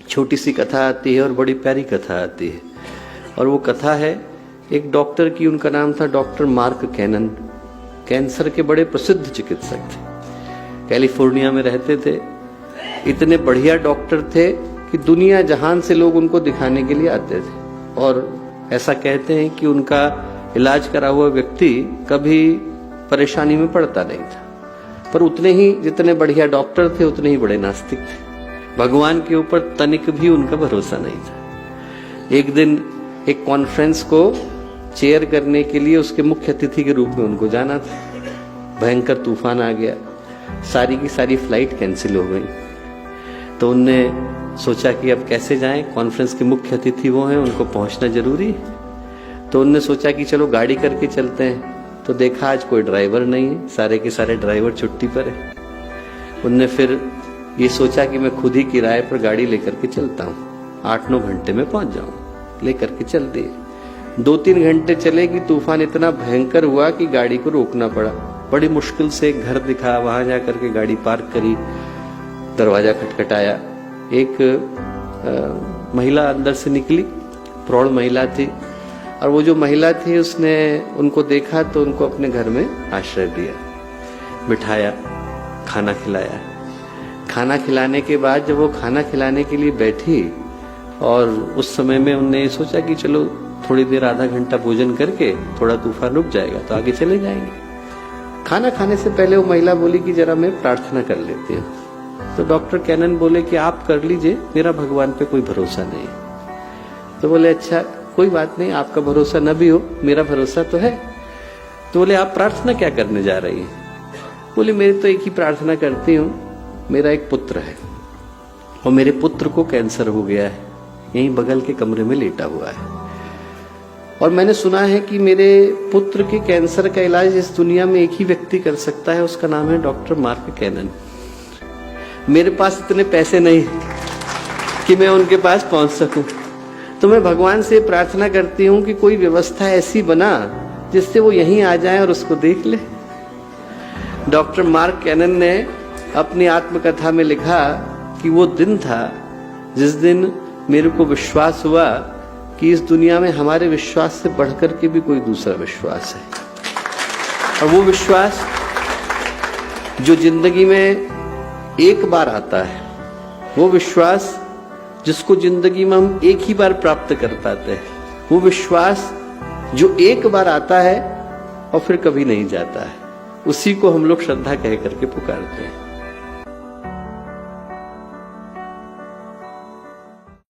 छोटी सी कथा आती है और बड़ी प्यारी कथा आती है। और वो कथा है एक डॉक्टर की, उनका नाम था डॉक्टर मार्क कैनन। कैंसर के बड़े प्रसिद्ध चिकित्सक थे, कैलिफोर्निया में रहते थे। इतने बढ़िया डॉक्टर थे कि दुनिया जहान से लोग उनको दिखाने के लिए आते थे। और ऐसा कहते हैं कि उनका इलाज करा हुआ व्यक्ति कभी परेशानी में पड़ता नहीं था। पर उतने ही जितने बढ़िया डॉक्टर थे उतने ही बड़े नास्तिक थे। भगवान के ऊपर तनिक भी उनका भरोसा नहीं था। एक दिन एक कॉन्फ्रेंस को चेयर करने के लिए उसके मुख्य अतिथि के रूप में उनको जाना था। भयंकर तूफान आ गया, सारी की सारी फ्लाइट कैंसिल हो गई। तो उनने सोचा कि अब कैसे जाएं, कॉन्फ्रेंस के मुख्य अतिथि वो हैं, उनको पहुंचना जरूरी है। तो उनने सोचा कि चलो गाड़ी करके चलते हैं। तो देखा आज कोई ड्राइवर नहीं है, सारे के सारे ड्राइवर छुट्टी पर है। उनने फिर ये सोचा कि मैं खुद ही किराए पर गाड़ी लेकर के चलता हूँ, 8-9 घंटे में पहुंच जाऊं। लेकर के चल दिए। 2-3 घंटे चले कि तूफान इतना भयंकर हुआ कि गाड़ी को रोकना पड़ा। बड़ी मुश्किल से एक घर दिखा, वहां जाकर के गाड़ी पार्क करी, दरवाजा खटखटाया। एक महिला अंदर से निकली, प्रौढ़ महिला थी। और वो जो महिला थी उसने उनको देखा तो उनको अपने घर में आश्रय दिया, बिठाया, खाना खिलाया। खाना खिलाने के बाद जब वो खाना खिलाने के लिए बैठी और उस समय में उन्होंने सोचा कि चलो थोड़ी देर, आधा घंटा भोजन करके थोड़ा तूफान रुक जाएगा तो आगे चले जाएंगे। खाना खाने से पहले वो महिला बोली कि जरा मैं प्रार्थना कर लेती हूँ। तो डॉक्टर कैनन बोले कि आप कर लीजिए, मेरा भगवान पे कोई भरोसा नहीं। तो बोले अच्छा कोई बात नहीं, आपका भरोसा न भी हो, मेरा भरोसा तो है। तो बोले आप प्रार्थना क्या करने जा रही हैं? बोले मेरी तो एक ही प्रार्थना करती हूँ, मेरा एक पुत्र है और मेरे पुत्र को कैंसर हो गया है, यहीं बगल के कमरे में लेटा हुआ है। और मैंने सुना है कि मेरे पुत्र के कैंसर का इलाज इस दुनिया में एक ही व्यक्ति कर सकता है, उसका नाम है डॉक्टर मार्क कैनन। मेरे पास इतने पैसे नहीं कि मैं उनके पास पहुंच सकूं, तो मैं भगवान से प्रार्थना करती हूं कि कोई व्यवस्था ऐसी बना जिससे वो यहीं आ जाए और उसको देख ले। डॉक्टर मार्क कैनन ने अपनी आत्मकथा में लिखा कि वो दिन था जिस दिन मेरे को विश्वास हुआ कि इस दुनिया में हमारे विश्वास से बढ़कर के भी कोई दूसरा विश्वास है। और वो विश्वास जो जिंदगी में एक बार आता है, वो विश्वास जिसको जिंदगी में हम एक ही बार प्राप्त कर पाते हैं, वो विश्वास जो एक बार आता है और फिर कभी नहीं जाता है, उसी को हम लोग श्रद्धा कह करके पुकारते हैं।